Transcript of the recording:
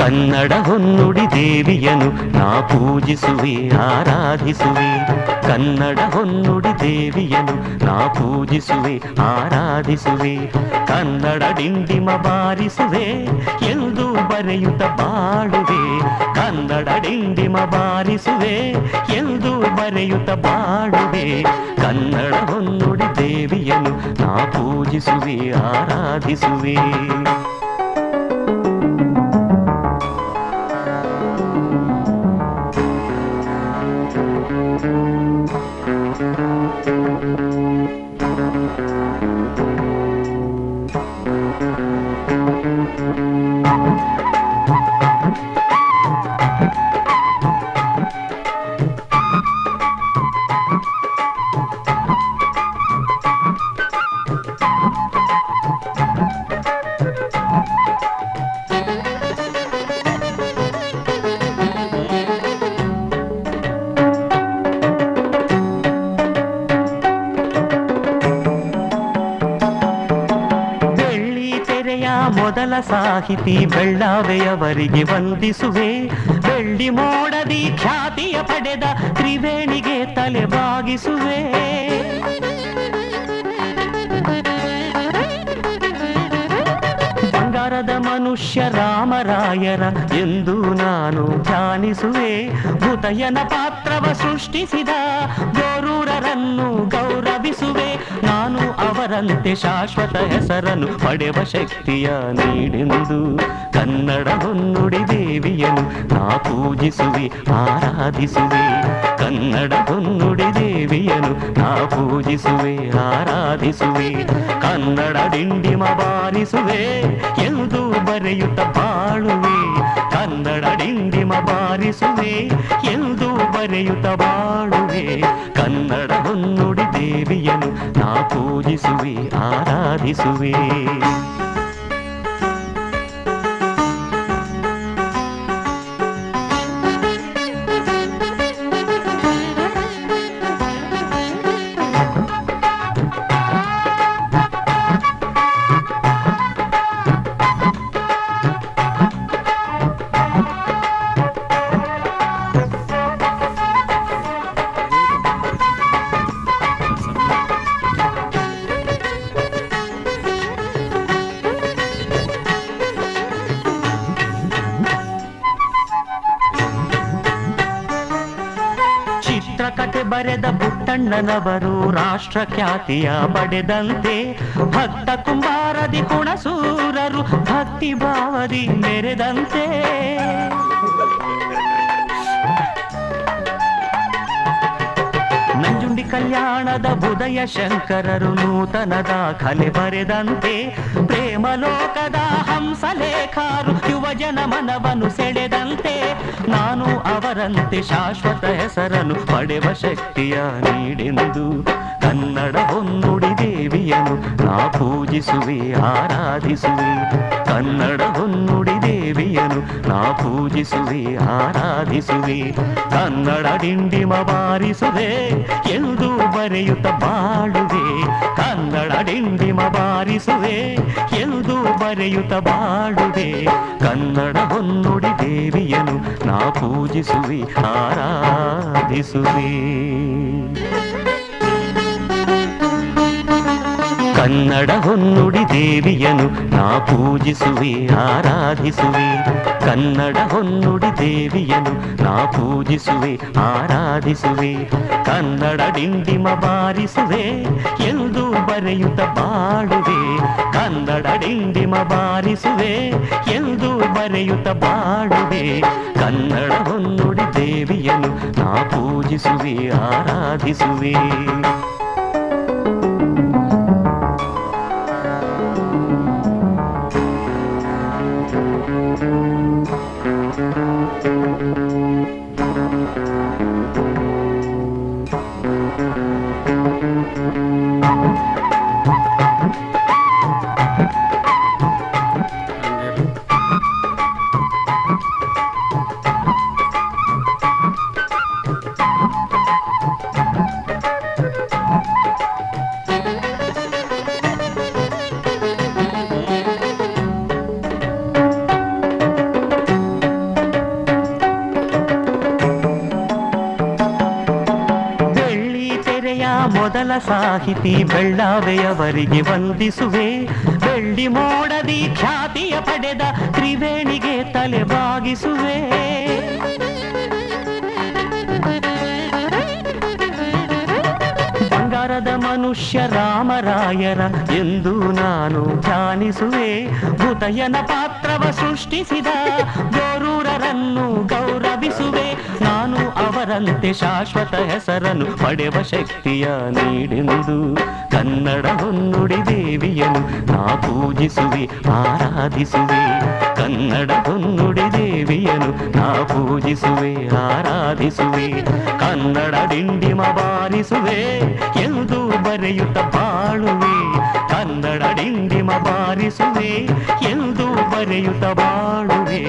ಕನ್ನಡ ಹೊನ್ನುಡಿ ದೇವಿಯನು ನಾ ಪೂಜಿಸುವೆ ಆರಾಧಿಸುವೆ. ಕನ್ನಡ ಹೊನ್ನುಡಿ ದೇವಿಯನು ನಾ ಪೂಜಿಸುವೆ ಆರಾಧಿಸುವೆ. ಕನ್ನಡ ಡಿಂಡಿಮ ಬಾರಿಸುವೆ ಎಂದು ಬರೆಯುತ್ತ ಬಾಳುವೆ. ಕನ್ನಡ ಡಿಂಡಿಮ ಬಾರಿಸುವೆ ಎಂದು ಬರೆಯುತ್ತ ಬಾಳುವೆ. ಕನ್ನಡ ಹೊನ್ನುಡಿ ದೇವಿಯನು ನಾ ಪೂಜಿಸುವೆ ಆರಾಧಿಸುವೆ. ಮೊದಲ ಸಾಹಿತಿ ಬೆಳ್ಳಾವೆಯವರಿಗೆ ವಂದಿಸುವೆ. ಬೆಳ್ಳಿ ಮೋಡದಿ ಖ್ಯಾತಿಯ ಪಡೆದ ತ್ರಿವೇಣಿಗೆ ತಲೆ ಬಾಗಿಸುವೆ. ಬಂಗಾರದ ಮನುಷ್ಯ ರಾಮರಾಯರ ಎಂದು ನಾನು ಧ್ಯಾನಿಸುವೆ. ಭೂತಯ್ಯನ ಪಾತ್ರವ ಸೃಷ್ಟಿಸಿದ ಗೋರೂರರನ್ನು ಗೌರವಿಸುವೆ. ನಾನು ಅವರಂತೆ ಶಾಶ್ವತ ಹೆಸರನ್ನು ಪಡೆವ ಶಕ್ತಿಯ ನೀಡೆಂದು ಕನ್ನಡ ಹೊನ್ನುಡಿ ದೇವಿಯನು ನಾ ಪೂಜಿಸುವೆ ಆರಾಧಿಸುವೆ. ಕನ್ನಡ ಹೊನ್ನುಡಿ ದೇವಿಯನು ನಾ ಪೂಜಿಸುವೆ ಆರಾಧಿಸುವೆ. ಕನ್ನಡ ಡಿಂಡಿಮ ಬಾರಿಸುವೆ ಎಂದು ಬರೆಯುತ್ತ ಬಾಳುವೆ. ಕನ್ನಡ ಡಿಂಡಿಮ ಬಾರಿಸುವೆ ಎಂದು ಬರೆಯುತ್ತ ಬಾಳುವೆ. ಕನ್ನಡ ಹೊನ್ನುಡಿ ದೇವಿಯನು ನಾ ಪೂಜಿಸುವೆ ಆರಾಧಿಸುವೆ. ಚಿತ್ರಕಥೆ ಬರೆದ ಪುಟ್ಟಣ್ಣನವರು ರಾಷ್ಟ್ರ ಖ್ಯಾತಿಯ ಪಡೆದಂತೆ ಭಕ್ತ ಕುಂಬಾರದಿ ಕುಣಸೂರರು ಭಕ್ತಿ ಭಾವದಿ ಮೆರೆದಂತೆ. ನಂಜುಂಡಿ ಕಲ್ಯಾಣದ ಉದಯ ಶಂಕರರು ನೂತನ ದಾಖಲೆ ಬರೆದಂತೆ ಪ್ರೇಮಲೋಕದ ಹಂಸಲೇಖರು ಯುವಜನ ಮನವನ್ನು ಸೆಳೆದಂತೆ ನಾನು ಅವರಂತೆ ಶಾಶ್ವತ ಹೆಸರನ್ನು ಪಡೆವ ಶಕ್ತಿಯ ನೀಡೆಂದು ಕನ್ನಡ ಹೊನ್ನುಡಿ ದೇವಿಯನು ನಾ ಪೂಜಿಸುವೆ ಆರಾಧಿಸುವೆ. ಕನ್ನಡ ಹೊನ್ನುಡಿ ದೇವಿಯನು ನಾ ಪೂಜಿಸುವೆ ಆರಾಧಿಸುವೆ. ಕನ್ನಡ ಡಿಂಡಿಮ ಬಾರಿಸುವೆ ಎಂದು ಬರೆಯುತ್ತ ಬಾಳುವೆ. ಕನ್ನಡ ಡಿಂಡಿಮ ಬಾರಿಸುವೆ ಎಂದು ಬರೆಯುತ್ತ ಬಾಳುವೆ. ಕನ್ನಡ ಹೊನ್ನುಡಿ ದೇವಿಯನು ನಾ ಪೂಜಿಸುವೆ ಆರಾಧಿಸುವೆ. ಕನ್ನಡ ಹೊನ್ನುಡಿ ದೇವಿಯನು ನಾ ಪೂಜಿಸುವೆ ಆರಾಧಿಸುವೆ. ಕನ್ನಡ ಹೊನ್ನುಡಿ ದೇವಿಯನು ನಾ ಪೂಜಿಸುವೆ ಆರಾಧಿಸುವೆ. ಕನ್ನಡ ಡಿಂಡಿಮ ಬಾರಿಸುವೆ ಎಂದು ಬರೆಯುತ್ತ ಬಾಳುವೆ. ಕನ್ನಡ ಡಿಂಡಿಮ ಬಾರಿಸುವೆ ಎಂದು ಬರೆಯುತ್ತ ಬಾಳುವೆ. ಕನ್ನಡ ಹೊನ್ನುಡಿ ದೇವಿಯನು ನಾ ಪೂಜಿಸುವೆ ಆರಾಧಿಸುವೆ. ಕನ್ನಡ ಸಾಹಿತಿ ಬೆಳ್ಳಾವೆಯವರಿಗೆ ವಂದಿಸುವೆ. ಬೆಳ್ಳಿ ಮೋಡದಿ ಖ್ಯಾತಿಯ ಪಡೆದ ತ್ರಿವೇಣಿಗೆ ತಲೆ ಬಾಗಿಸುವೆ. ಬಂಗಾರದ ಮನುಷ್ಯ ರಾಮರಾಯರ ಎಂದು ನಾನು ಧ್ಯಾನಿಸುವೆ. ಭೂತಯ್ಯನ ಪಾತ್ರವ ಸೃಷ್ಟಿಸಿದ ಗೋರೂರರನ್ನು ಗೌರವಿಸುವೆ. ನಾನು ಅವರಂತೆ ಶಾಶ್ವತ ಹೆಸರನ್ನು ಪಡೆವ ಶಕ್ತಿಯ ನೀಡೆಂದು ಕನ್ನಡ ಹೊನ್ನುಡಿ ದೇವಿಯನು ನಾ ಪೂಜಿಸುವೆ ಆರಾಧಿಸುವೆ. ಕನ್ನಡ ಹೊನ್ನುಡಿ ದೇವಿಯನು ನಾ ಪೂಜಿಸುವೆ ಆರಾಧಿಸುವೆ. ಕನ್ನಡ ಡಿಂಡಿಮ ಬಾರಿಸುವೆ ಎಂದು ಬರೆಯುತ್ತ ಬಾಳುವೆ. ಕನ್ನಡ ಡಿಂಡಿಮ ಬಾರಿಸುವೆ ಎಂದು ಬರೆಯುತ್ತ ಬಾಳುವೆ.